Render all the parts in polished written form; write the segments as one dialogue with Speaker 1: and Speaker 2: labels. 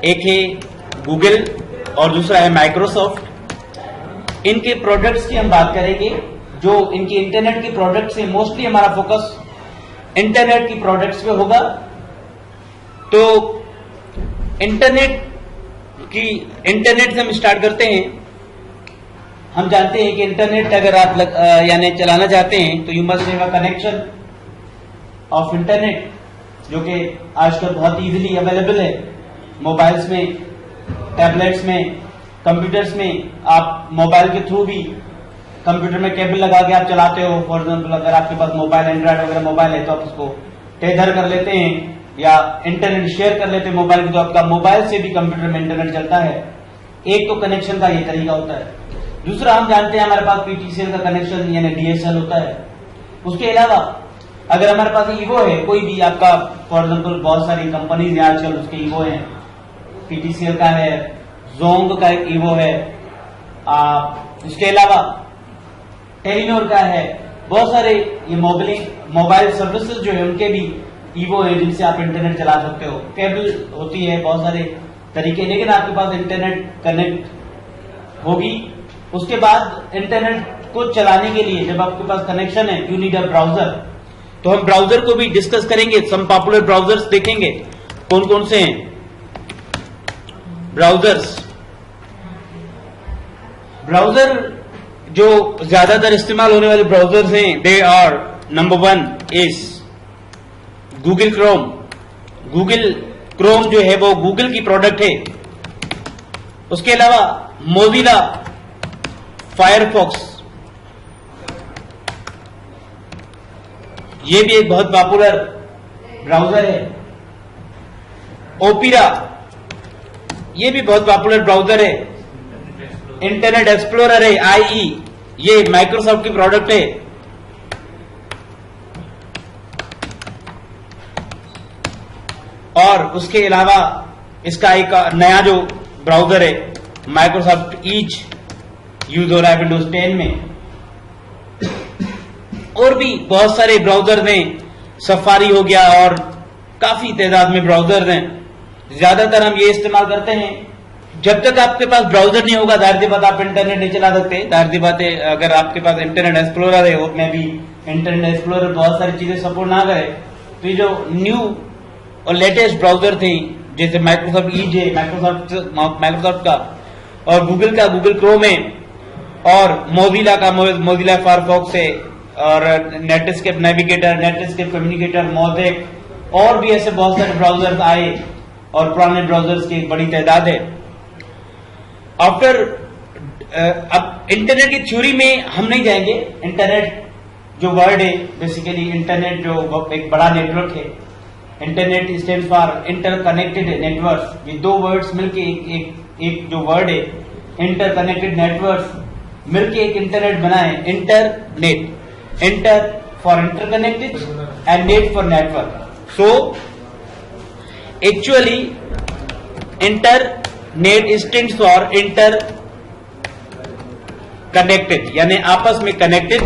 Speaker 1: एक है गूगल और दूसरा है माइक्रोसॉफ्ट। इनके प्रोडक्ट्स की हम बात करेंगे। जो इनकी इंटरनेट की प्रोडक्ट्स है, मोस्टली हमारा फोकस इंटरनेट की प्रोडक्ट्स पे होगा। तो इंटरनेट से हम स्टार्ट करते हैं। हम जानते हैं कि इंटरनेट अगर आप यानी चलाना चाहते हैं तो you must have a connection of internet, जो कि आजकल बहुत इजीली अवेलेबल है मोबाइल्स में, टैबलेट्स में, कंप्यूटर्स में। आप मोबाइल के थ्रू भी कंप्यूटर में केबल लगा के आप चलाते हो। फॉर एग्जाम्पल अगर आपके पास मोबाइल एंड्रॉइड वगैरह मोबाइल है तो आप उसको टेथर कर लेते हैं या इंटरनेट शेयर कर लेते हैं मोबाइल की, तो आपका मोबाइल से भी कंप्यूटर में इंटरनेट चलता है। एक तो कनेक्शन का ये तरीका होता है। दूसरा हम जानते हैं हमारे पास पीटीसीएल का कनेक्शन यानी डीएसएल होता है। उसके अलावा अगर हमारे पास ईवो है, कोई भी आपका फॉर एग्जाम्पल बहुत सारी कंपनीज हैं आजकल उसके ईवो हैं, पीटीसीएल का है, जोंग का एक ईवो है, इसके अलावा टेलीनोर का है। बहुत सारे ये मोबाइल सर्विसेज जो है उनके भी ईवो है जिनसे आप इंटरनेट चला सकते हो। केबल होती है, बहुत सारे तरीके, लेकिन आपके पास इंटरनेट कनेक्ट होगी। उसके बाद इंटरनेट को चलाने के लिए जब आपके पास कनेक्शन है यू नीड अ ब्राउजर। तो हम ब्राउजर को भी डिस्कस करेंगे, सम पॉपुलर ब्राउजर्स देखेंगे कौन कौन से हैं ब्राउजर जो ज्यादातर इस्तेमाल होने वाले ब्राउजर्स हैं, they are number 1 is Google Chrome. Google Chrome जो है वो गूगल की प्रोडक्ट है। उसके अलावा मोजिला फायरफॉक्स, ये भी एक बहुत पॉपुलर ब्राउजर है। ओपेरा, ये भी बहुत पॉपुलर ब्राउजर है। इंटरनेट एक्सप्लोरर है IE, ये माइक्रोसॉफ्ट की प्रोडक्ट है। और उसके अलावा इसका एक नया जो ब्राउजर है माइक्रोसॉफ्ट ईज यूज हो रहा है विंडोज 10 में। और भी बहुत सारे ब्राउजर हैं, सफारी हो गया और काफी तादाद में ब्राउजर हैं। ज्यादातर हम ये इस्तेमाल करते हैं। जब तक आपके पास ब्राउजर नहीं होगा जाहिर सी बात आप इंटरनेट नहीं चला सकते। जाहिर सी बात है अगर आपके पास इंटरनेट एक्सप्लोरर है और मैं भी इंटरनेट एक्सप्लोरर बहुत सारी चीजें सपोर्ट ना करे तो ये जो न्यू और लेटेस्ट ब्राउजर थे जैसे माइक्रोसॉफ्ट ईज है माइक्रोसॉफ्ट का, और गूगल का गूगल क्रोम है, और मोजिला का मोजिला फायरफॉक्स है, और Netscape navigator, Netscape communicator, mosaic, और भी ऐसे बहुत सारे ब्राउजर्स आए और पुराने ब्राउजर्स की एक बड़ी तादाद है। आफ्टर अब इंटरनेट की थ्योरी में हम नहीं जाएंगे। इंटरनेट जो वर्ड है बेसिकली इंटरनेट जो एक बड़ा नेटवर्क है। Internet stands for interconnected network. ये दो वर्ड्स मिलके एक जो वर्ड है इंटरकनेक्टेड नेटवर्क मिलके एक इंटरनेट बना है। Internet, inter for interconnected and net for network. So actually internet stands for inter connected यानी आपस में connected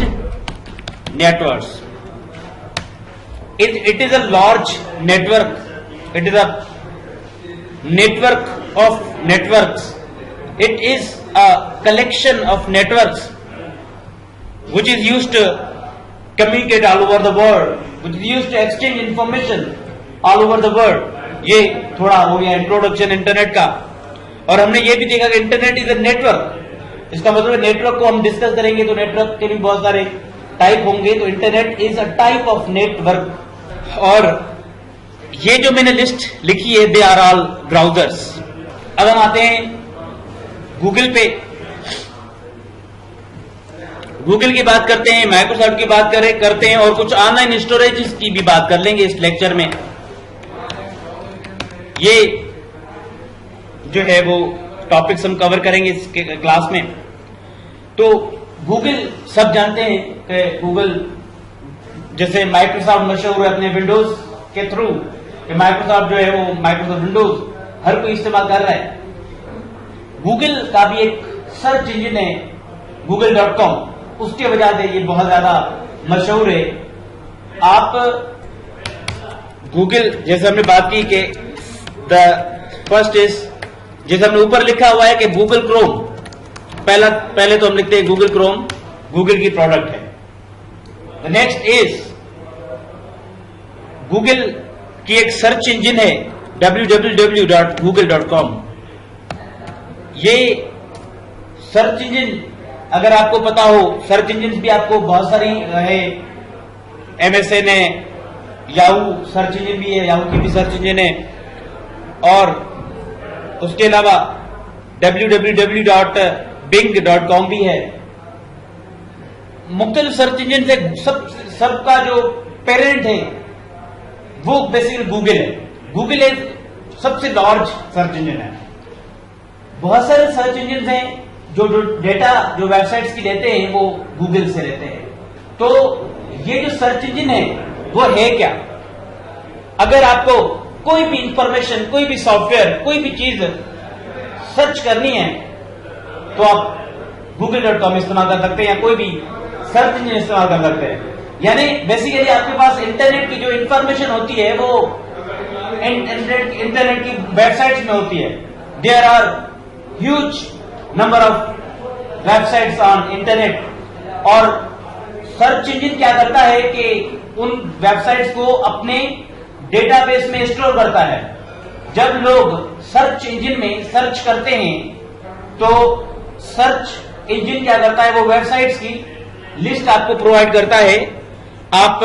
Speaker 1: networks. It is a large network. It is a network of networks. It is a collection of networks which is used to communicate all over the world, which is used to exchange information all over the world. ये थोड़ा हो गया introduction internet का। और हमने ये भी देखा कि इंटरनेट इज अ नेटवर्क। इसका मतलब नेटवर्क को हम डिस्कस करेंगे तो नेटवर्क के भी बहुत सारे टाइप होंगे। तो internet is a type of network. और ये जो मैंने लिस्ट लिखी है दे आर ऑल ब्राउजर्स। अब हम आते हैं गूगल पे। गूगल की बात करते हैं, माइक्रोसॉफ्ट की बात करते हैं और कुछ ऑनलाइन स्टोरेज की भी बात कर लेंगे इस लेक्चर में। ये जो है वो टॉपिक्स हम कवर करेंगे इस क्लास में। तो गूगल सब जानते हैं कि गूगल जैसे माइक्रोसॉफ्ट मशहूर है अपने विंडोज के थ्रू, माइक्रोसॉफ्ट जो है वो माइक्रोसॉफ्ट विंडोज हर कोई इस्तेमाल कर रहा है। गूगल का भी एक सर्च इंजन है google.com, उसकी वजह से ये बहुत ज्यादा मशहूर है। आप गूगल जैसे हमने बात की कि द फर्स्ट इज, जैसे हमने ऊपर लिखा हुआ है कि गूगल क्रोम, पहले तो हम लिखते हैं गूगल क्रोम गूगल की प्रोडक्ट है। द नेक्स्ट इज, गूगल की एक सर्च इंजन है www.google.com। ये सर्च इंजन, अगर आपको पता हो, सर्च इंजन भी आपको बहुत सारी है, MSN है, याहू सर्च इंजन भी है, याहू की भी सर्च इंजन है, और उसके अलावा www.bing.com भी है। मुख्तलिफ सर्च इंजन से सबका जो पेरेंट है वो बेसिकली गूगल है। गूगल एक सबसे लार्ज सर्च इंजन है। बहुत सारे सर्च इंजन हैं जो डेटा जो वेबसाइट्स की लेते हैं वो गूगल से लेते हैं। तो ये जो सर्च इंजन है वो है क्या? अगर आपको कोई भी इंफॉर्मेशन, कोई भी सॉफ्टवेयर, कोई भी चीज सर्च करनी है तो आप google.com इस्तेमाल कर सकते हैं या कोई भी सर्च इंजन इस्तेमाल कर सकते हैं। यानी बेसिकली आपके पास इंटरनेट की जो इंफॉर्मेशन होती है वो इंटरनेट की वेबसाइट्स में होती है। There are huge number of websites on internet, और सर्च इंजन क्या करता है कि उन वेबसाइट्स को अपने डेटाबेस में स्टोर करता है। जब लोग सर्च इंजन में सर्च करते हैं तो सर्च इंजन क्या करता है, वो वेबसाइट्स की लिस्ट आपको प्रोवाइड करता है। आप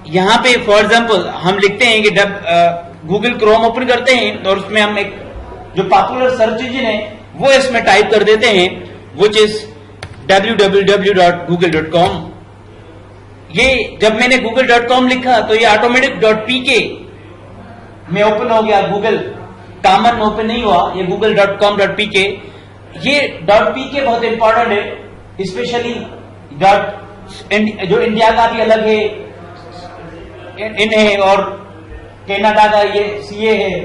Speaker 1: यहां पे फॉर एग्जांपल हम लिखते हैं कि जब गूगल क्रोम ओपन करते हैं और उसमें हम एक जो पॉपुलर सर्च इंजन है वो इसमें टाइप कर देते हैं, विच इज www.google.com। ये जब मैंने google.com लिखा तो ये ऑटोमेटिक .pk में ओपन हो गया, गूगल कॉमन में ओपन नहीं हुआ, ये google.com.pk। ये .pk बहुत इंपॉर्टेंट है, स्पेशली जो इंडिया का भी अलग है, इन है, और कनाडा का ये CA है।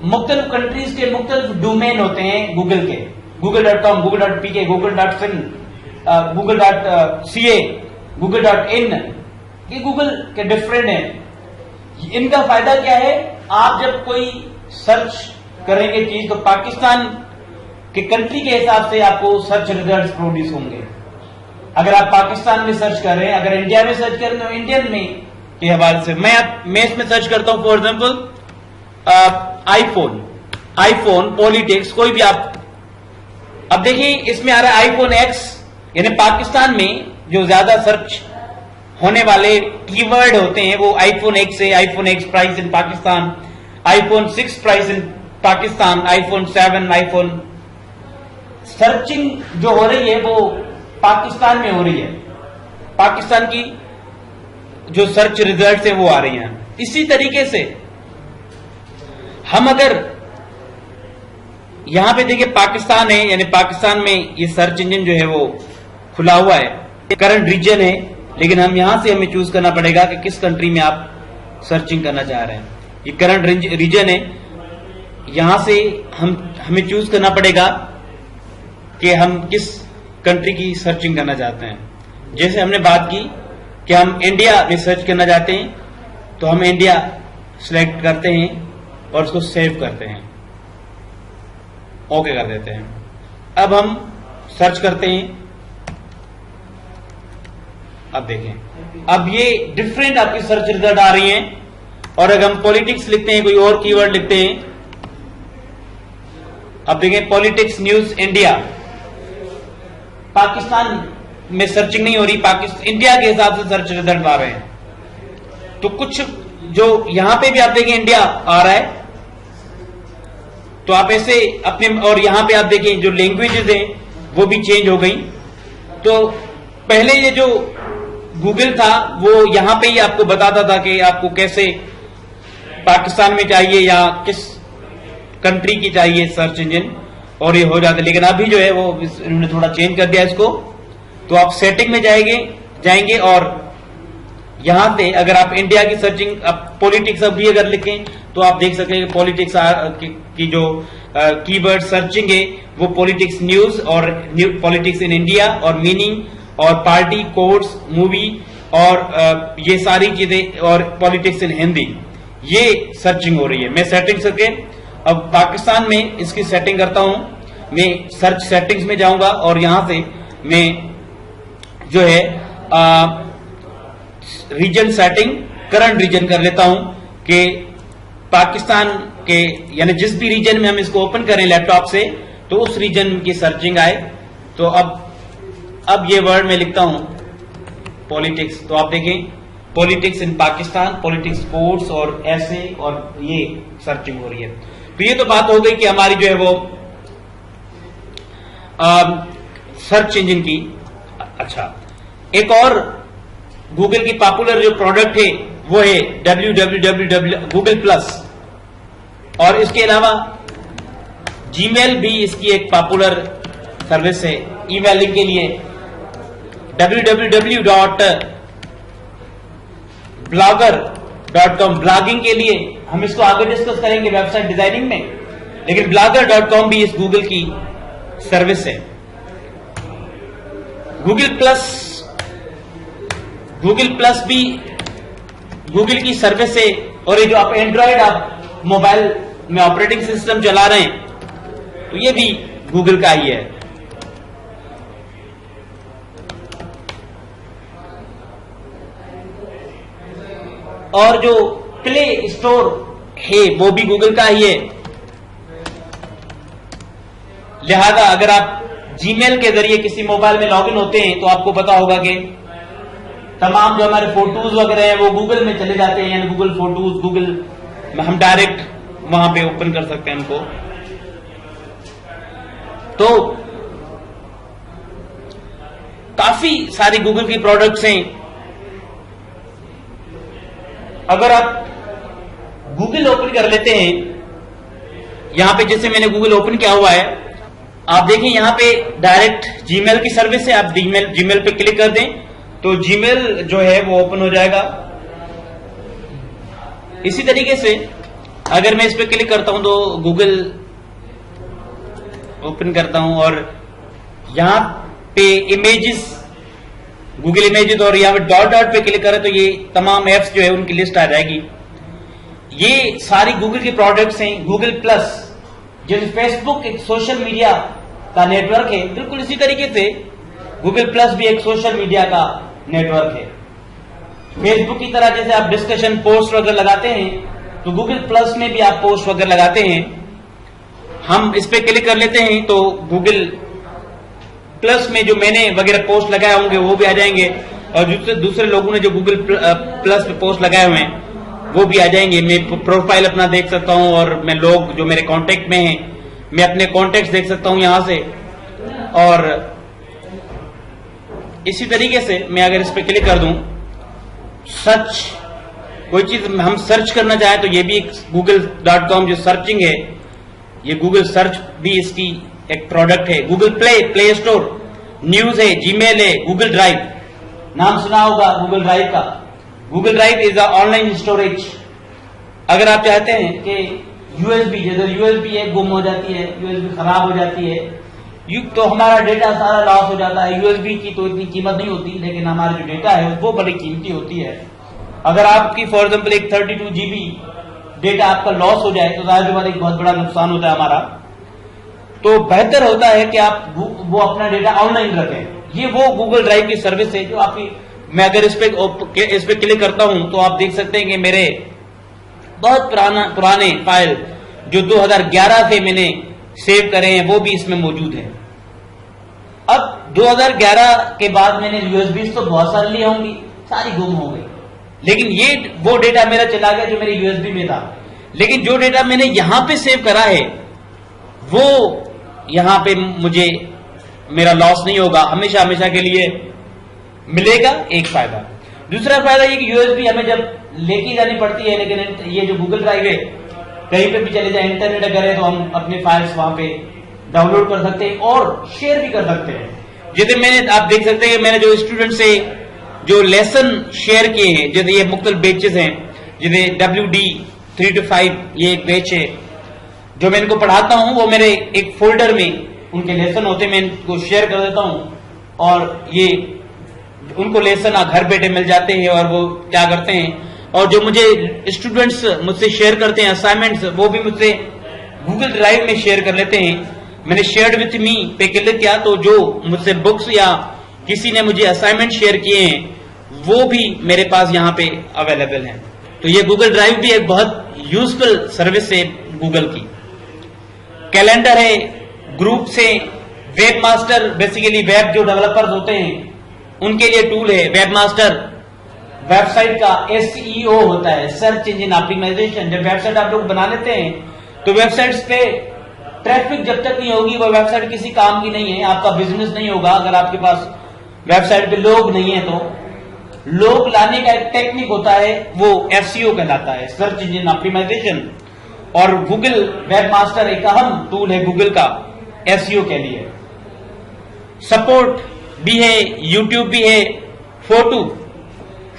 Speaker 1: मुख्तलिफ कंट्रीज के मुख्तलिफ डोमेन होते हैं गूगल के, google.com, google.pk, google.fin, google.ca, google.in, ये गूगल के डिफरेंट है। इनका फायदा क्या है, आप जब कोई सर्च करेंगे चीज तो पाकिस्तान के कंट्री के हिसाब से आपको सर्च रिजल्ट्स प्रोड्यूस होंगे। अगर आप पाकिस्तान में सर्च कर रहे हैं, अगर इंडिया में सर्च कर रहे हैं तो इंडियन में के हवाले से मैं इसमें सर्च करता हूं फॉर एग्जांपल आईफोन पॉलिटिक्स, कोई भी आप। अब देखिए इसमें आ रहा है iPhone X, यानी पाकिस्तान में जो ज्यादा सर्च होने वाले कीवर्ड होते हैं वो iPhone X है। iPhone X price in Pakistan, iPhone 6 price in Pakistan, iPhone 7, iPhone। Searching जो हो रही है वो पाकिस्तान में हो रही है, पाकिस्तान की जो सर्च रिजल्ट्स हैं वो आ रही हैं। इसी तरीके से हम अगर यहां पे देखिए पाकिस्तान है, यानी पाकिस्तान में ये सर्च इंजन जो है वो खुला हुआ है, करंट रीजन है, लेकिन हम यहां से हमें चूज करना पड़ेगा कि किस कंट्री में आप सर्चिंग करना चाह रहे हैं। ये करंट रीजन है, यहां से हमें चूज करना पड़ेगा कि हम किस कंट्री की सर्चिंग करना चाहते हैं। जैसे हमने बात की कि हम इंडिया में सर्च करना चाहते हैं तो हम इंडिया सिलेक्ट करते हैं और उसको सेव करते हैं, ओके कर देते हैं। अब हम सर्च करते हैं, अब देखें अब ये डिफरेंट आपकी सर्च रिजल्ट आ रही हैं। और अगर हम पॉलिटिक्स लिखते हैं, कोई और कीवर्ड लिखते हैं, अब देखें पॉलिटिक्स न्यूज इंडिया, पाकिस्तान में सर्चिंग नहीं हो रही, पाकिस्तान इंडिया के हिसाब से सर्च रिजल्ट आ रहे हैं। तो कुछ जो यहां पे भी आप देखें इंडिया आ रहा है, तो आप ऐसे अपने, और यहां पे आप देखें जो लैंग्वेजेस हैं वो भी चेंज हो गई। तो पहले ये जो गूगल था वो यहां पे ही आपको बताता था कि आपको कैसे पाकिस्तान में चाहिए या किस कंट्री की चाहिए सर्च इंजन, और ये हो जाता। लेकिन अभी जो है वो इन्होंने थोड़ा चेंज कर दिया इसको। तो आप सेटिंग में जाएंगे और यहां से अगर आप इंडिया की सर्चिंग, आप पॉलिटिक्स अभी अगर लिखें तो आप देख सकते हैं कि पॉलिटिक्स की जो कीवर्ड सर्चिंग है वो पॉलिटिक्स न्यूज और पॉलिटिक्स इन इंडिया और मीनिंग और पार्टी कोड्स मूवी और ये सारी चीजें और पॉलिटिक्स इन हिंदी, ये सर्चिंग हो रही है। मैं सेटिंग करके अब पाकिस्तान में इसकी सेटिंग करता हूं। मैं सर्च सेटिंग्स में जाऊंगा और यहां से मैं जो है रीजन सेटिंग करंट रीजन कर लेता हूं कि पाकिस्तान के यानी जिस भी रीजन में हम इसको ओपन करें लैपटॉप से तो उस रीजन की सर्चिंग आए। तो अब ये वर्ड में लिखता हूं पॉलिटिक्स, तो आप देखें politics in Pakistan, politics sports और ऐसे और ये सर्चिंग हो रही है। तो ये तो बात हो गई कि हमारी जो है वो सर्च इंजन की। अच्छा, एक और गूगल की पॉपुलर जो प्रोडक्ट है वो है www गूगल प्लस, और इसके अलावा जीमेल भी इसकी एक पॉपुलर सर्विस है ईमेलिंग के लिए। www.blogger.com ब्लॉगिंग के लिए, हम इसको आगे डिस्कस करेंगे वेबसाइट डिजाइनिंग में, लेकिन blogger.com भी इस गूगल की सर्विस है। गूगल प्लस भी गूगल की सर्विस है, और ये जो आप एंड्रॉयड आप मोबाइल में ऑपरेटिंग सिस्टम चला रहे हैं तो ये भी गूगल का ही है। और जो प्ले स्टोर है वो भी गूगल का ही है। लिहाजा अगर आप जीमेल के जरिए किसी मोबाइल में लॉगिन होते हैं तो आपको पता होगा कि तमाम जो हमारे फोटोज वगैरह हैं वो गूगल में चले जाते हैं, यानी गूगल फोटोज, गूगल में हम डायरेक्ट वहां पे ओपन कर सकते हैं उनको। तो काफी सारी गूगल की प्रोडक्ट्स हैं। अगर आप गूगल ओपन कर लेते हैं, यहां पे जैसे मैंने गूगल ओपन किया हुआ है, आप देखें यहां पे डायरेक्ट जीमेल की सर्विस है। आप जीमेल पे क्लिक कर दें तो जीमेल जो है वो ओपन हो जाएगा। इसी तरीके से अगर मैं इस पे क्लिक करता हूं तो गूगल ओपन करता हूं और यहां पे इमेजेस, गूगल इमेजेस, और यहां पे डॉट डॉट पे क्लिक करें तो ये तमाम एप्स जो है उनकी लिस्ट आ जाएगी। ये सारी गूगल की प्रोडक्ट्स हैं। गूगल प्लस, जैसे फेसबुक एक सोशल मीडिया का नेटवर्क है, बिल्कुल इसी तरीके से गूगल प्लस भी एक सोशल मीडिया का नेटवर्क है। फेसबुक की तरह जैसे आप डिस्कशन पोस्ट वगैरह लगाते हैं तो गूगल प्लस में भी आप पोस्ट वगैरह लगाते हैं। हम इस पे क्लिक कर लेते हैं तो गूगल प्लस में जो मैंने वगैरह पोस्ट लगाए होंगे वो भी आ जाएंगे, और दूसरे लोगों ने जो गूगल प्लस पे पोस्ट लगाए हुए हैं वो भी आ जाएंगे। मैं प्रोफाइल अपना देख सकता हूं, और मैं लोग जो मेरे कांटेक्ट में हैं मैं अपने कांटेक्ट्स देख सकता हूं यहां से। और इसी तरीके से मैं अगर इस पे क्लिक कर दूं, सर्च, कोई चीज हम सर्च करना चाहें तो ये भी एक google.com जो सर्चिंग है, ये गूगल सर्च भी इसकी एक प्रोडक्ट है। गूगल प्ले स्टोर, न्यूज है, जीमेल है, गूगल ड्राइव, नाम सुना होगा गूगल ड्राइव का। Google drive is a online storage. अगर आप चाहते हैं कि यूएसबी, जैसे यूएसबी एक गुम हो जाती है, यूएसबी खराब हो जाती है, तो हमारा डेटा सारा लॉस हो जाता है। यूएसबी की तो इतनी कीमत नहीं होती, लेकिन हमारा जो डेटा है वो बड़ी कीमती होती है। अगर आपकी फॉर एग्जाम्पल एक 32 GB डेटा आपका लॉस हो जाए तो जाहिर बात एक बहुत बड़ा नुकसान होता है हमारा। तो बेहतर होता है कि आप वो अपना डेटा ऑनलाइन रखें। ये वो गूगल ड्राइव की सर्विस है जो आपकी, मैं अगर इस पे क्लिक करता हूं तो आप देख सकते हैं कि मेरे बहुत पुराने फाइल जो 2011 से मैंने सेव करे हैं वो भी इसमें मौजूद है। अब 2011 के बाद मैंने यूएसबी तो बहुत सारी ली होंगी, सारी गुम हो गई, लेकिन ये वो डेटा मेरा चला गया जो मेरे यूएसबी में था। लेकिन जो डेटा मैंने यहां पे सेव करा है वो यहां पे मुझे मेरा लॉस नहीं होगा, हमेशा हमेशा के लिए मिलेगा। एक फायदा। दूसरा फायदा ये कि यूएसबी हमें जब लेके जानी पड़ती है, लेकिन ये जो गूगल ड्राइव है कहीं पे भी चले जाए, इंटरनेट अगर है तो हम अपने फाइल्स वहां पे डाउनलोड कर सकते हैं और शेयर भी कर सकते हैं। जैसे मैंने, आप देख सकते हैं कि मैंने जो स्टूडेंट से जो लेसन शेयर किए हैं, जैसे ये मुख्तलिफ बैचेस हैं, जैसे WD 3 to 5 ये एक बैच है जो मैं इनको पढ़ाता हूं, वो मेरे एक फोल्डर में उनके लेसन होते हैं, मैं इनको शेयर कर देता हूं और ये उनको लेसन घर बैठे मिल जाते हैं। और वो क्या करते हैं, और जो मुझे स्टूडेंट्स मुझसे शेयर करते हैं असाइनमेंट्स, वो भी मुझसे गूगल ड्राइव में शेयर कर लेते हैं। मैंने शेयर्ड विथ मी पे क्लिक किया तो जो मुझसे बुक्स या किसी ने मुझे असाइनमेंट शेयर किए हैं वो भी मेरे पास यहाँ पे अवेलेबल हैं। तो ये गूगल ड्राइव भी एक बहुत यूजफुल सर्विस है गूगल की। कैलेंडर है, ग्रुप्स है, वेब मास्टर, बेसिकली वेब जो डेवलपर्स होते हैं उनके लिए टूल है। वेब मास्टर वेबसाइट का SEO होता है, सर्च इंजन ऑप्टिमाइजेशन। जब वेबसाइट आप लोग बना लेते हैं तो वेबसाइट्स पे ट्रैफिक जब तक नहीं होगी वो वेबसाइट किसी काम की नहीं है, आपका बिजनेस नहीं होगा। अगर आपके पास वेबसाइट पे लोग नहीं है तो लोग लाने का एक टेक्निक होता है, वो SEO कहलाता है, सर्च इंजन ऑप्टिमाइजेशन। और गूगल वेब मास्टर एक अहम टूल है गूगल का SEO के लिए। सपोर्ट भी है, यूट्यूब भी है,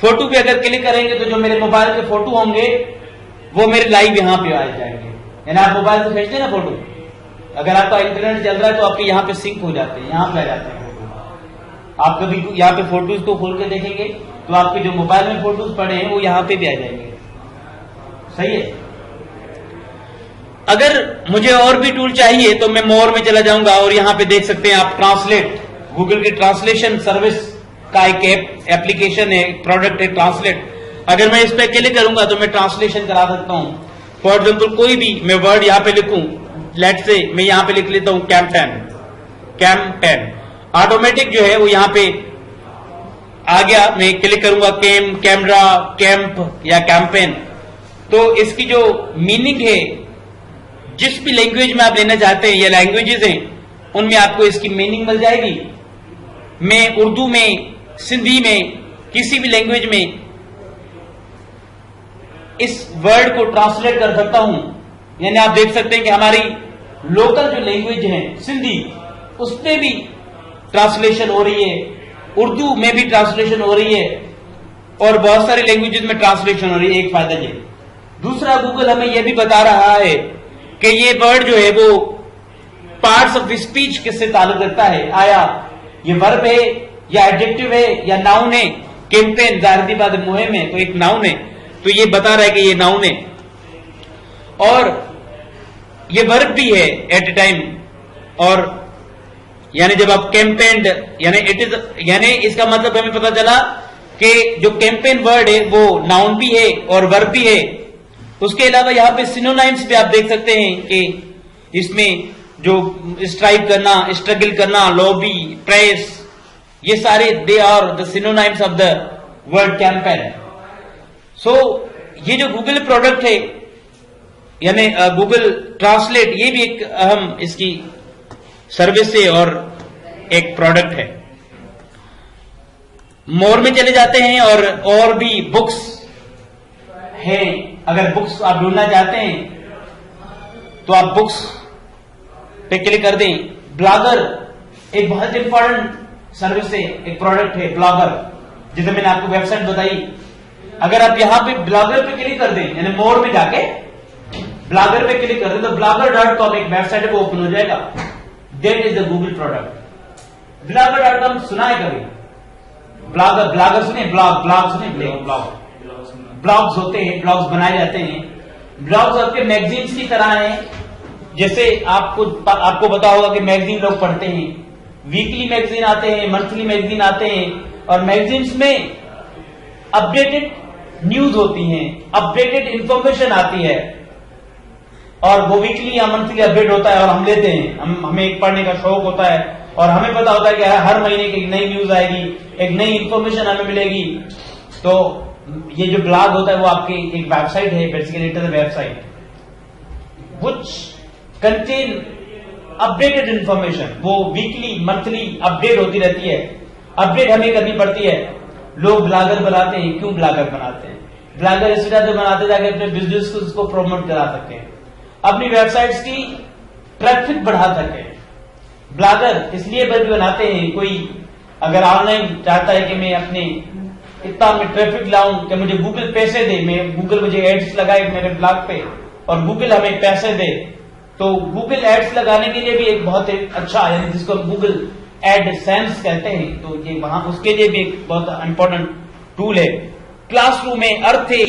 Speaker 1: फोटो पे अगर क्लिक करेंगे तो जो मेरे मोबाइल के फोटो होंगे वो मेरे लाइव यहां पे आ जाएंगे। यानी आप मोबाइल से भेजते हैं ना फोटो, अगर आपका इंटरनेट चल रहा है तो आपके यहाँ पे सिंक हो जाते हैं, यहाँ पे आ जाते हैं फोटो। आप कभी यहाँ पे फोटोज को खोल के देखेंगे तो आपके जो मोबाइल में फोटोज पड़े हैं वो यहाँ पे भी आ जाएंगे। सही है। अगर मुझे और भी टूल चाहिए तो मैं मोर में चला जाऊंगा और यहाँ पे देख सकते हैं आप ट्रांसलेट, गूगल की ट्रांसलेशन सर्विस का एक एप्लीकेशन है, प्रोडक्ट है ट्रांसलेट। अगर मैं इस पे क्लिक करूंगा तो मैं ट्रांसलेशन करा सकता हूं। फॉर एग्जाम्पल कोई भी मैं वर्ड यहाँ पे लिखूं, लेट से मैं यहाँ पे लिख लेता हूं कैम्पेन, ऑटोमेटिक जो है वो यहाँ पे आ गया। मैं क्लिक करूंगा कैमरा, कैंप या कैंपेन, तो इसकी जो मीनिंग है जिस भी लैंग्वेज में आप लेना चाहते हैं या लैंग्वेजेस हैं उनमें आपको इसकी मीनिंग मिल जाएगी। मैं उर्दू में, सिंधी में, किसी भी लैंग्वेज में इस वर्ड को ट्रांसलेट कर सकता हूं। यानी आप देख सकते हैं कि हमारी लोकल जो लैंग्वेज है सिंधी, उसमें भी ट्रांसलेशन हो रही है, उर्दू में भी ट्रांसलेशन हो रही है और बहुत सारी लैंग्वेजेस में ट्रांसलेशन हो रही है। एक फायदा ये। दूसरा, गूगल हमें यह भी बता रहा है कि ये वर्ड जो है वो पार्ट्स ऑफ स्पीच किससे ताल्लुक रखता है। आया ये वर्ब है या एडजेक्टिव है या नाउन है। कैंपेन जाहिर सी बात है मुहिम है तो एक नाउन है, तो ये बता रहा है कि ये नाउन है। और ये वर्ब भी है एट ए टाइम। और यानी जब आप कैंपेन्ड यानी इट इज, यानी इसका मतलब हमें पता चला कि जो कैंपेन वर्ड है वो नाउन भी है और वर्ब भी है। उसके अलावा यहाँ पे सिनोनाइम्स भी आप देख सकते हैं कि इसमें जो स्ट्राइक करना, स्ट्रगल करना, लॉबी, प्रेस, ये सारे they are the synonyms of the word campaign. So ये जो गूगल प्रोडक्ट है यानी गूगल ट्रांसलेट, ये भी एक अहम इसकी सर्विस है और एक प्रोडक्ट है। मोर में चले जाते हैं और भी बुक्स हैं। अगर बुक्स आप ढूंढना चाहते हैं तो आप बुक्स पे क्लिक कर दें। ब्लॉगर एक बहुत इंपॉर्टेंट सर्विस है, एक प्रोडक्ट है ब्लॉगर, जिसे मैंने आपको वेबसाइट बताई। अगर आप यहां पे ब्लॉगर पे क्लिक कर दें यानी मोर में जाके ब्लॉगर पे क्लिक कर दें तो blogger.com एक वेबसाइट है वो ओपन हो जाएगा। That is the Google product. blogger.com सुना है कभी? ब्लॉगर सुने, ब्लॉग सुने, ब्लॉग्स होते हैं, ब्लॉग्स बनाए जाते हैं। ब्लॉग्स आपके मैगजीन्स की तरह हैं। जैसे आपको पता होगा कि मैगजीन लोग पढ़ते हैं, वीकली मैगजीन आते हैं, मंथली मैगजीन आते हैं और मैगजीन्स में अपडेटेड न्यूज होती हैं, अपडेटेड इंफॉर्मेशन आती है और वो वीकली या मंथली अपडेट होता है और हम लेते हैं। हमें एक पढ़ने का शौक होता है और हमें पता होता है कि हर महीने की एक नई न्यूज आएगी, एक नई इंफॉर्मेशन हमें मिलेगी। तो ये जो ब्लॉग होता है वो आपकी एक वेबसाइट है, basically it is a website which contain updated information. वो वीकली मंथली अपडेट होती रहती है, अपडेट हमें करनी पड़ती है। लोग ब्लॉगर बनाते हैं। क्यों ब्लॉगर बनाते हैं? ब्लॉगर इस वजह से बनाते हैं ताकि अपने बिजनेस को उसको प्रमोट करा सके, अपनी वेबसाइट्स की ट्रैफिक बढ़ा सके। ब्लॉगर इसलिए बनाते हैं, कोई अगर ऑनलाइन चाहता है कि मैं अपने इतना में ट्रैफिक लाऊं कि मुझे गूगल पैसे दे, मैं गूगल मुझे एड्स लगाए मेरे ब्लॉग पे और गूगल हमें पैसे दे, तो गूगल एड्स लगाने के लिए भी एक बहुत अच्छा, यानी जिसको गूगल एडसेंस कहते हैं, तो ये वहां उसके लिए भी एक बहुत इंपॉर्टेंट टूल है। क्लासरूम में अर्थ है।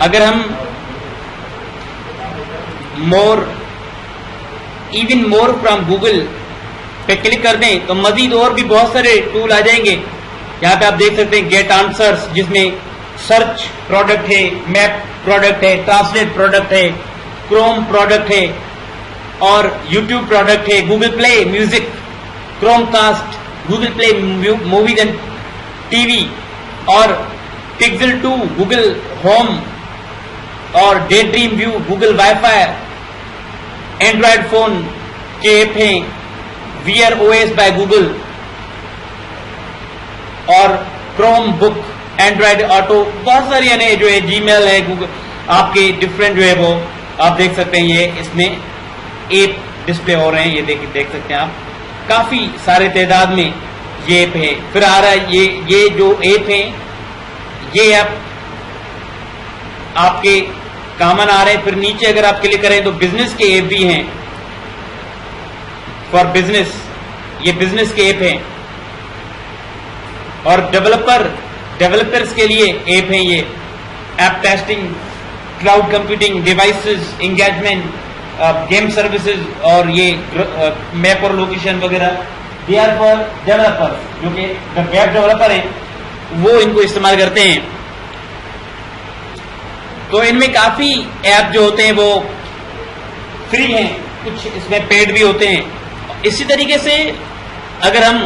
Speaker 1: अगर हम इवन मोर फ्रॉम गूगल पे क्लिक कर दें तो मजीद और भी बहुत सारे टूल आ जाएंगे। यहाँ पे आप देख सकते हैं गेट आंसर्स, जिसमें सर्च प्रोडक्ट है, मैप प्रोडक्ट है, ट्रांसलेट प्रोडक्ट है, क्रोम प्रोडक्ट है और यूट्यूब प्रोडक्ट है, Google play music, Chromecast, Google play movies and TV और पिक्सल 2, गूगल होम और day dream view, Google wifi, Android phone के ऐप हैं, वीआर ओएस बाय गूगल और क्रोम बुक, एंड्रॉयड ऑटो, बहुत सारी यानी जो है जीमेल है, गूगल आपके डिफरेंट जो है वो आप देख सकते हैं। ये इसमें ऐप डिस्प्ले हो रहे हैं, ये देख सकते हैं आप, काफी सारे तादाद में ये ऐप है। फिर आ रहा है ये जो ऐप है ये आप आपके कॉमन आ रहे हैं। फिर नीचे अगर आप क्लिक करें तो बिजनेस के ऐप भी हैं, फॉर बिजनेस, ये बिजनेस के ऐप हैं और डेवलपर्स के लिए ऐप हैं, ये app testing, cloud computing, devices, engagement, game services और ये मैप और लोकेशन वगैरह, दे आर फॉर डेवलपर्स, जो कि वेब डेवलपर हैं वो इनको इस्तेमाल करते हैं। तो इनमें काफी ऐप जो होते हैं वो फ्री हैं, कुछ इसमें पेड भी होते हैं। इसी तरीके से अगर हम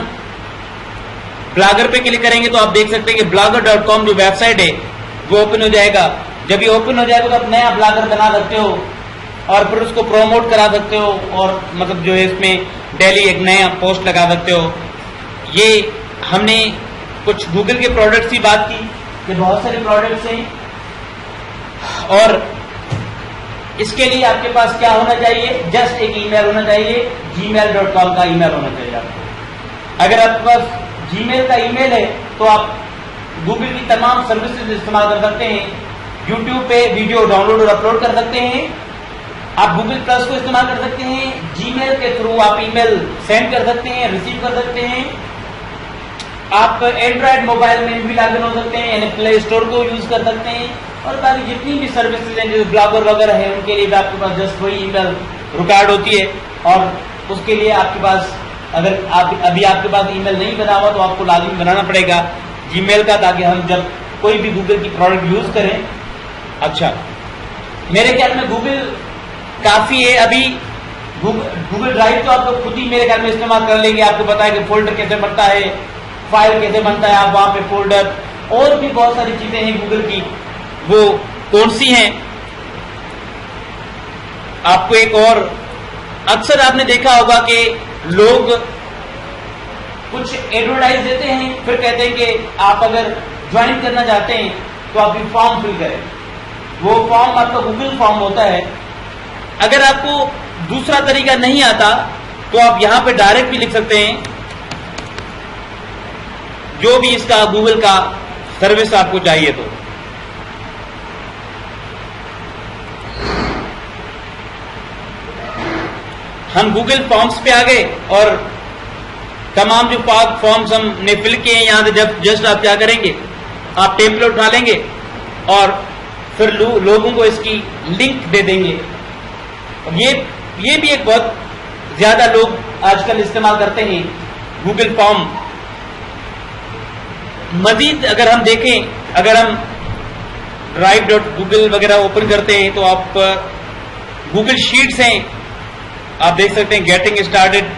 Speaker 1: ब्लॉगर पे क्लिक करेंगे तो आप देख सकते हैं कि blogger.com जो वेबसाइट है वो ओपन हो जाएगा। जब ये ओपन हो जाएगा तो आप नया ब्लॉगर बना सकते हो और फिर उसको प्रमोट करा सकते हो और मतलब जो है इसमें डेली एक नया पोस्ट लगा सकते हो। ये हमने कुछ गूगल के प्रोडक्ट्स की बात की, ये बहुत सारे प्रोडक्ट्स हैं और इसके लिए आपके पास क्या होना चाहिए, जस्ट एक ईमेल होना चाहिए, gmail.com का ईमेल होना चाहिए आपको। अगर आपके पास जीमेल का ईमेल है तो आप गूगल की तमाम सर्विसेज इस्तेमाल कर सकते हैं। यूट्यूब पे वीडियो डाउनलोड और अपलोड कर सकते हैं, आप गूगल प्लस को इस्तेमाल कर सकते हैं, जीमेल के थ्रू आप ईमेल सेंड कर सकते हैं, रिसीव कर सकते हैं। आप एंड्रॉयड मोबाइल में भी लॉगिन हो सकते हैं, यानी प्ले स्टोर को यूज कर सकते हैं और बाकी जितनी भी सर्विसेज हैं जैसे ब्लॉगर वगैरह है उनके लिए भी आपके पास जस्ट वही ईमेल रिकॉर्ड होती है और उसके लिए आपके पास अगर अभी आपके पास ईमेल नहीं बना हुआ तो आपको लॉगिन बनाना पड़ेगा जीमेल का, ताकि हम जब कोई भी गूगल की प्रोडक्ट यूज करें। अच्छा, मेरे ख्याल में गूगल काफी है। अभी गूगल ड्राइव तो आप लोग खुद ही मेरे ख्याल में इस्तेमाल कर लेंगे, आपको पता है कि फोल्डर कैसे बनता है, फाइल कैसे बनता है, आप वहां पे फोल्डर और भी बहुत सारी चीजें हैं गूगल की, वो कौन सी हैं। आपको एक और अक्सर आपने देखा होगा कि लोग कुछ एडवर्टाइज देते हैं, फिर कहते हैं कि आप अगर ज्वाइन करना चाहते हैं तो आप ये फॉर्म फिल करें। वो फॉर्म आपका गूगल फॉर्म होता है। अगर आपको दूसरा तरीका नहीं आता तो आप यहां पे डायरेक्ट भी लिख सकते हैं, जो भी इसका गूगल का सर्विस आपको चाहिए। तो हम गूगल फॉर्म्स पे आ गए और तमाम जो फॉर्म्स हमने फिल किए हैं यहां से जस्ट आप क्या करेंगे, आप टेम्पलेट उठा लेंगे और फिर लोगों को इसकी लिंक दे देंगे। ये भी एक बहुत ज्यादा लोग आजकल इस्तेमाल करते हैं गूगल फॉर्म। मजीद अगर हम देखें, अगर हम drive.google वगैरह ओपन करते हैं तो आप गूगल शीट्स हैं, आप देख सकते हैं गेटिंग स्टार्टेड,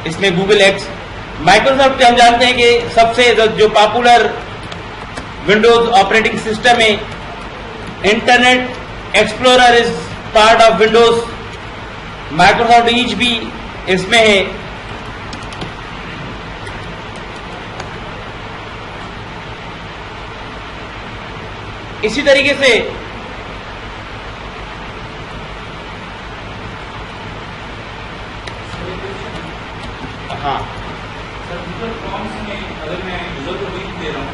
Speaker 1: इसमें गूगल एक्स, माइक्रोसॉफ्ट हम जानते हैं कि सबसे जो पॉपुलर विंडोज ऑपरेटिंग सिस्टम है। Internet explorer is part of Windows, Microsoft Edge भी इसमें है। इसी तरीके से हाँ
Speaker 2: सर, गूगल फॉर्म्स में अगर मैं यूजर को लिंक दे रहा हूँ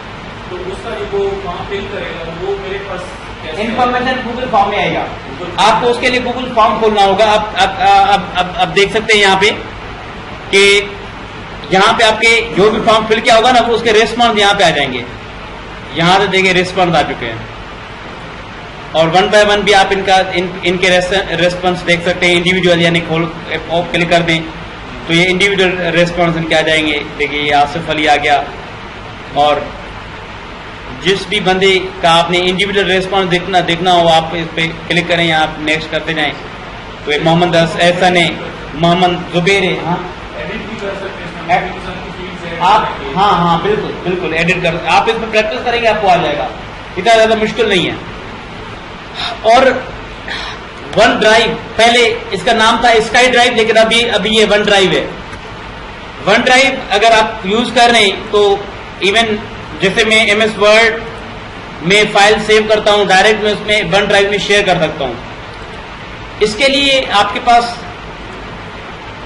Speaker 2: तो उसका जो वो फॉर्म फिल करेगा वो मेरे पास
Speaker 1: इंफॉर्मेशन गूगल फॉर्म में आएगा। आपको उसके लिए गूगल फॉर्म खोलना होगा। आप देख सकते हैं यहाँ पे कि यहाँ पे आपके जो भी फॉर्म फिल किया होगा ना वो उसके रेस्पॉन्स यहाँ पे आ जाएंगे। यहां से देखिए रिस्पॉन्स आ चुके हैं, और वन बाय वन भी आप इनके रेस्पॉन्स देख सकते हैं। इंडिविजुअल यानी खोल क्लिक कर दें तो ये इंडिविजुअल रेस्पॉन्स इनके आ जाएंगे। देखिए ये आसिफ अली आ गया, और जिस भी बंदे का आपने इंडिविजुअल रेस्पॉन्स देखना हो आप इस पे क्लिक करें, आप नेक्स्ट करते जाएं। तो ये मोहम्मद एहसन है, मोहम्मद जुबैर है। हाँ
Speaker 2: एडिट भी कर सकते हैं इसमें, application की fields add
Speaker 1: आप,
Speaker 2: करके।
Speaker 1: हाँ बिल्कुल बिल्कुल एडिट कर, आप इसमें प्रैक्टिस करेंगे आपको आ जाएगा, इतना ज्यादा मुश्किल नहीं है। और वन ड्राइव, पहले इसका नाम था स्काई ड्राइव, लेकिन अभी ये वन ड्राइव है। वन ड्राइव अगर आप यूज कर रहे हैं तो इवन जैसे मैं MS वर्ड में फाइल सेव करता हूं, डायरेक्ट मैं उसमें वन ड्राइव में शेयर कर सकता हूं। इसके लिए आपके पास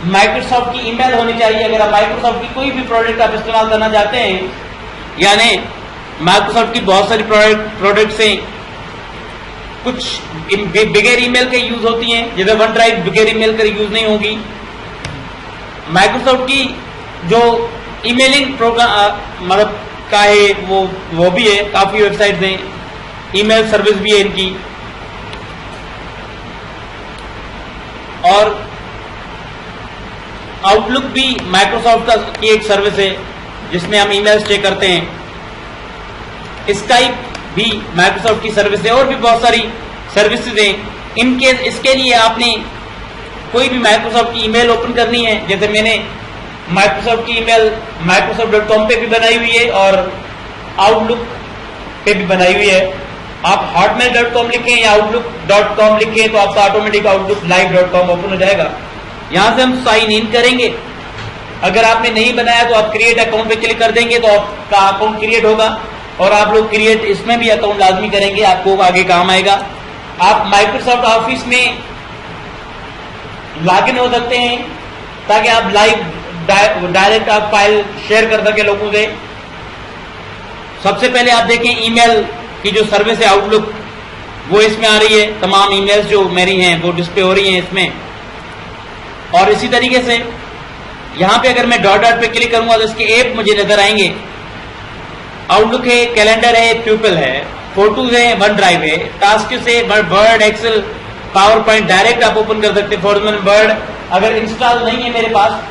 Speaker 1: माइक्रोसॉफ्ट की ईमेल होनी चाहिए। अगर आप माइक्रोसॉफ्ट की कोई भी प्रोडक्ट आप इस्तेमाल करना चाहते हैं, यानी माइक्रोसॉफ्ट की बहुत सारी प्रोडक्ट्स हैं, कुछ बगैर ईमेल के यूज होती हैं, जैसे वन ड्राइव बगैर ईमेल के यूज नहीं होगी। माइक्रोसॉफ्ट की जो ईमेलिंग प्रोग्राम मतलब का है वो भी है, काफी वेबसाइट्स हैं, ईमेल सर्विस भी है इनकी। और आउटलुक भी माइक्रोसॉफ्ट की एक सर्विस है जिसमें हम ईमेल चेक करते हैं। स्काइप भी माइक्रोसॉफ्ट की सर्विस है, और भी बहुत सारी सर्विसेज हैं। इसके लिए आपने कोई भी माइक्रोसॉफ्ट की ईमेल ओपन करनी है, जैसे मैंने माइक्रोसॉफ्ट की ईमेल microsoft.com पे भी बनाई हुई है और आउटलुक पे भी बनाई हुई है। आप hotmail.com लिखें या outlook.com लिखें तो आपका ऑटोमेटिक outlooklive.com ओपन हो जाएगा। यहां से हम साइन इन करेंगे। अगर आपने नहीं बनाया तो आप क्रिएट अकाउंट पे क्लिक कर देंगे तो आपका अकाउंट क्रिएट होगा, और आप लोग क्रिएट इसमें भी अकाउंट लाजमी करेंगे, आपको आगे काम आएगा। आप माइक्रोसॉफ्ट ऑफिस में लॉगिन हो सकते हैं ताकि आप लाइव डायरेक्ट आप फाइल शेयर कर सके लोगों से। सबसे पहले आप देखें ईमेल की जो सर्विस है आउटलुक, वो इसमें आ रही है। तमाम ईमेल्स जो मेरी हैं वो डिस्प्ले हो रही हैं इसमें। और इसी तरीके से यहां पे अगर मैं डॉट डॉट पे क्लिक करूंगा तो इसके ऐप मुझे नजर आएंगे। आउटलुक है, कैलेंडर है, प्यूपल है, फोटोज है, वन ड्राइव है, टास्क से Word, Excel, PowerPoint direct आप ओपन कर सकते हैं। फॉर वर्ड अगर इंस्टॉल नहीं है मेरे पास,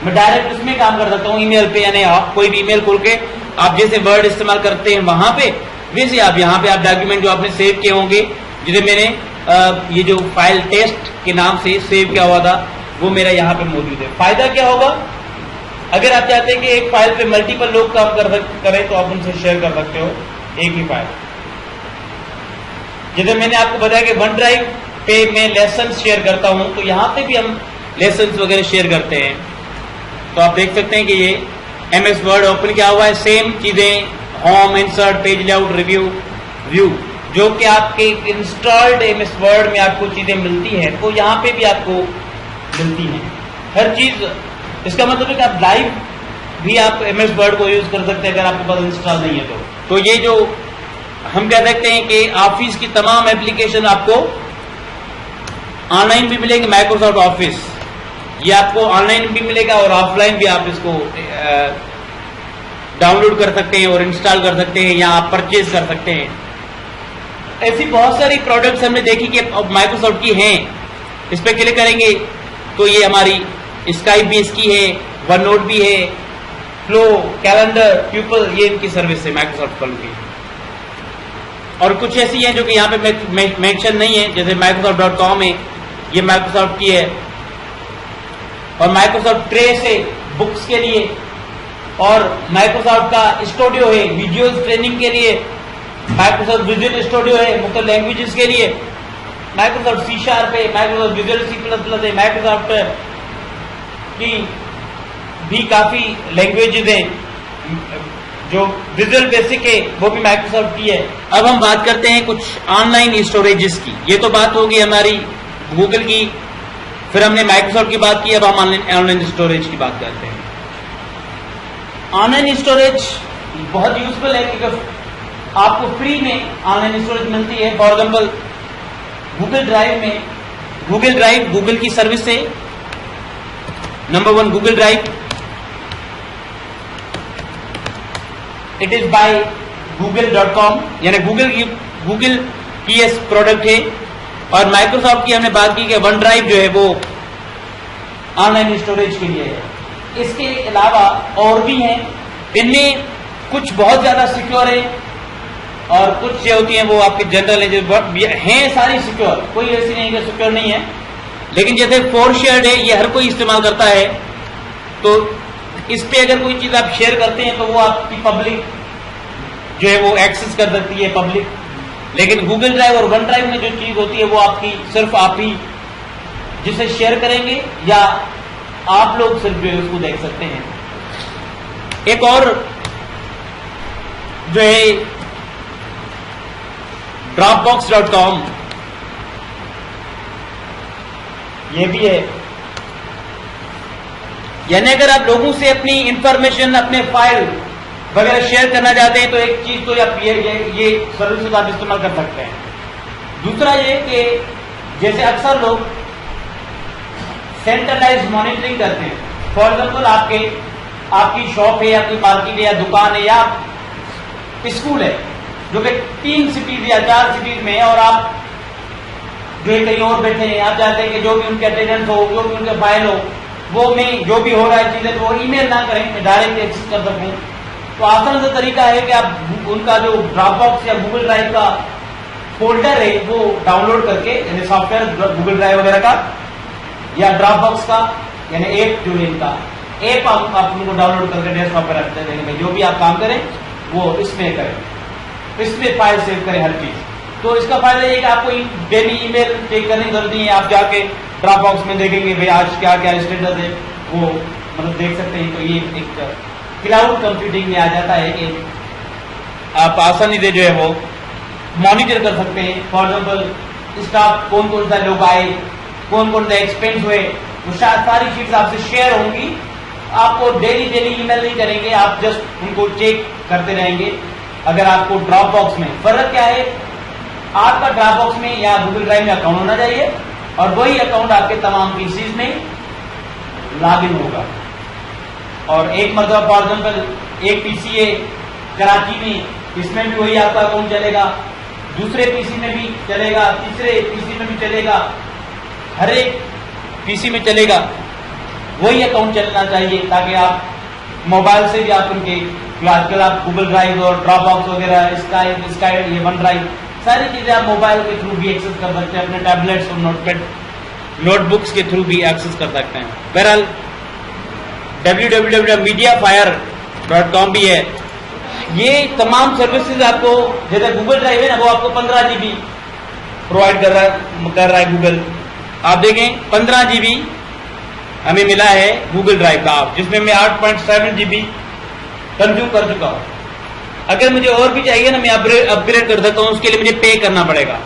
Speaker 1: मैं डायरेक्ट उसमें काम कर सकता हूँ ईमेल पे, यानी आप कोई भी ईमेल खोल के आप जैसे वर्ड इस्तेमाल करते हैं वहां पे, वैसे आप यहाँ पे आप डॉक्यूमेंट जो आपने सेव किए होंगे, जैसे मैंने ये जो फाइल टेस्ट के नाम से सेव किया हुआ था वो मेरा यहाँ पे मौजूद है। फायदा क्या होगा, अगर आप चाहते हैं कि एक फाइल पे मल्टीपल लोग काम करें तो आप उनसे शेयर कर सकते हो एक ही फाइल। जैसे मैंने आपको बताया कि वन ड्राइव पे मैं लेसन शेयर करता हूं, तो यहाँ पे भी हम लेसन वगैरह शेयर करते हैं। तो आप देख सकते हैं कि ये MS वर्ड ओपन किया हुआ है, सेम चीजें, home, insert, page layout, review, view, जो कि आपके इंस्टॉल्ड MS वर्ड में आपको चीजें मिलती हैं, तो यहाँ पे भी आपको मिलती हैं हर चीज। इसका मतलब है कि आप लाइव भी आप MS वर्ड को यूज कर सकते हैं अगर आपके पास इंस्टॉल नहीं है तो ये जो हम कह सकते हैं कि ऑफिस की तमाम एप्लीकेशन आपको ऑनलाइन भी मिलेंगे। माइक्रोसॉफ्ट ऑफिस ये आपको ऑनलाइन भी मिलेगा और ऑफलाइन भी आप इसको डाउनलोड कर सकते हैं और इंस्टॉल कर सकते हैं या आप परचेज कर सकते हैं। ऐसी बहुत सारी प्रोडक्ट्स हमने देखी कि माइक्रोसॉफ्ट की हैं। इस पर क्लिक करेंगे तो ये हमारी स्काइप भी इसकी है, वन नोट भी है, फ्लो, कैलेंडर, प्यूपल, ये इनकी सर्विस है माइक्रोसॉफ्ट की। और कुछ ऐसी हैं जो कि यहाँ पे मेंशन नहीं है, जैसे Microsoft.com है, ये माइक्रोसॉफ्ट की है। और माइक्रोसॉफ्ट ट्रेस है बुक्स के लिए, और माइक्रोसॉफ्ट का स्टूडियो है वीडियोस ट्रेनिंग के लिए, माइक्रोसॉफ्ट विजुअल स्टूडियो है मुख्तलिफ लैंग्वेजेस के लिए, माइक्रोसॉफ्ट C# है, माइक्रोसॉफ्ट विजुअल C++ है, माइक्रोसॉफ्ट की भी काफी लैंग्वेजेस हैं जो विजुअल बेसिक है, वो भी माइक्रोसॉफ्ट की है। अब हम बात करते हैं कुछ ऑनलाइन स्टोरेजेस की। ये तो बात होगी हमारी गूगल की, फिर हमने माइक्रोसॉफ्ट की बात की, अब हम ऑनलाइन स्टोरेज की बात करते हैं। ऑनलाइन स्टोरेज बहुत यूजफुल है क्योंकि आपको फ्री में ऑनलाइन स्टोरेज मिलती है। फॉर एग्जाम्पल गूगल ड्राइव में, गूगल ड्राइव गूगल की सर्विस है, number 1 Google drive, it is by google.com, यानी गूगल की ये प्रोडक्ट है। और माइक्रोसॉफ्ट की हमने बात की कि वन ड्राइव जो है वो ऑनलाइन स्टोरेज के लिए है। इसके अलावा और भी हैं, इनमें कुछ बहुत ज्यादा सिक्योर है और कुछ जो होती हैं वो आपके जनरल है, जो हैं सारी सिक्योर, कोई ऐसी नहीं कि सिक्योर नहीं है। लेकिन जैसे फोरशेयर्ड है, ये हर कोई इस्तेमाल करता है, तो इस पे अगर कोई चीज आप शेयर करते हैं तो वो आपकी पब्लिक जो है वो एक्सेस कर सकती है पब्लिक। लेकिन गूगल ड्राइव और वन ड्राइव में जो चीज होती है वो आपकी सिर्फ आप ही जिसे शेयर करेंगे या आप लोग सिर्फ जो है उसको देख सकते हैं। एक और जो है dropbox.com, ये भी है। यानी अगर आप लोगों से अपनी इंफॉर्मेशन, अपने फाइल वगैरह शेयर करना चाहते हैं तो एक चीज तो आप ये सर्विसेज आप इस्तेमाल कर सकते हैं। दूसरा ये कि जैसे अक्सर लोग सेंट्रलाइज मॉनिटरिंग करते हैं। फॉर एग्जाम्पल आपकी शॉप है, आपकी मार्केट है या दुकान है या स्कूल है जो कि 3 सिटीज या 4 सिटीज में है और आप जो है कहीं और बैठे हैं, आप चाहते हैं कि जो भी उनके अटेंडेंस हो, जो भी उनके फाइल हो, वो में जो भी हो रहा है चीजें वो ईमेल ना करें, मैं डायरेक्ट एक्सेस कर सकूं। तो आसान सा तरीका है कि आप उनका जो ड्रॉपबॉक्स या गूगल ड्राइव का फोल्डर है वो डाउनलोड करके, यानी सॉफ्टवेयर गूगल ड्राइव वगैरह का या ड्रॉपबॉक्स का यानी ऐप जो है इनका ऐप आप उनको डाउनलोड करके डेस्कटॉप पर रखते हैं। जो भी आप काम करें वो इसमें करें, इसमें फाइल सेव करें हर चीज। तो इसका फायदा ये कि आपको डेली ईमेल चेक करने की जरूरत नहीं है। आप जाके ड्रॉपबॉक्स में देखेंगे भाई आज क्या क्या स्टेटस है, वो मतलब देख सकते हैं। तो ये एक क्लाउड कंप्यूटिंग में आ जाता है कि आप आसानी से जो है वो मॉनिटर कर सकते हैं। फॉर एग्जाम्पल स्टाफ कौन कौन सा लोग आए, कौन कौन सा एक्सपेंस हुए, वो सारी चीज आपसे शेयर होंगी। आपको डेली ईमेल नहीं करेंगे, आप जस्ट उनको चेक करते रहेंगे। अगर आपको ड्रॉपबॉक्स में फर्क क्या है, आपका ड्रॉपबॉक्स में या गूगल ड्राइव में अकाउंट होना चाहिए और वही अकाउंट आपके तमाम पीसीज में लॉगिन होगा। और एक मतलब फॉर एग्जाम्पल एक पीसी है कराची में, इसमें भी वही आपका अकाउंट चलेगा, दूसरे पीसी में भी चलेगा, तीसरे पीसी में भी चलेगा, हर एक पीसी में चलेगा, वही अकाउंट चलना चाहिए ताकि आप मोबाइल से भी आप उनके आजकल आप गूगल ड्राइव और ड्रॉपबॉक्स वगैरह स्काई ये वन ड्राइव सारी चीजें आप मोबाइल के थ्रू भी एक्सेस कर सकते हैं, अपने टैबलेट्स और नोटबुक्स के थ्रू भी एक्सेस कर सकते हैं। बहरहाल www.mediafire.com भी है। ये तमाम सर्विसेज आपको, जैसे गूगल ड्राइव है ना, वो आपको 15 GB प्रोवाइड कर रहा है गूगल। आप देखें 15 GB हमें मिला है गूगल ड्राइव का, जिसमें मैं 8.7 GB कंज्यूम कर चुका हूं। अगर मुझे और भी चाहिए ना, मैं अपग्रेड कर सकता हूं, उसके लिए मुझे पे करना पड़ेगा।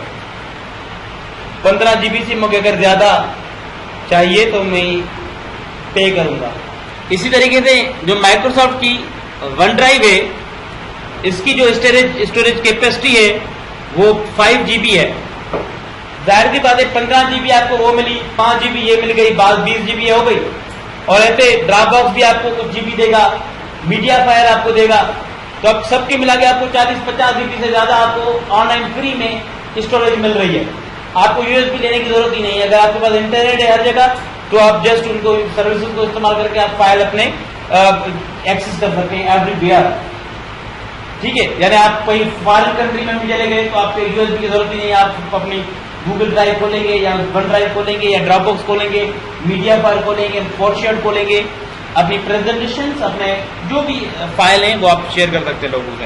Speaker 1: 15 GB से मुझे अगर ज्यादा चाहिए तो मैं पे करूंगा। इसी तरीके से जो माइक्रोसॉफ्ट की वन ड्राइव है, इसकी जो स्टोरेज कैपेसिटी है वो 5 GB है। जाहिर सी बात है 15 GB आपको वो मिली, 5 GB ये मिल गई, बाद 20 GB हो गई। और ऐसे ड्रॉपबॉक्स भी आपको कुछ GB देगा, मीडिया फायर आपको देगा, तो अब सबके मिला के आपको 40-50 GB से ज्यादा आपको ऑनलाइन फ्री में स्टोरेज मिल रही है। आपको यूएसबी लेने की जरूरत ही नहीं है। अगर आपके पास इंटरनेट है हर जगह तो आप जस्ट उनको सर्विसेज को इस्तेमाल करके आप फाइल अपने एक्सेस कर सकते हैं एवरीवेयर। ठीक है, यानी आप कोई फॉरेन कंट्री में भी चले गए तो आपको यूएसबी की जरूरत ही नहीं है। आप अपनी गूगल ड्राइव खोलेंगे या वन ड्राइव खोलेंगे या ड्रॉपबॉक्स खोलेंगे, मीडिया फाइल खोलेंगे, फोरशेयर खोलेंगे, अपनी प्रेजेंटेशन, अपने जो भी फाइल हैं वो आप शेयर कर सकते हैं लोगों से।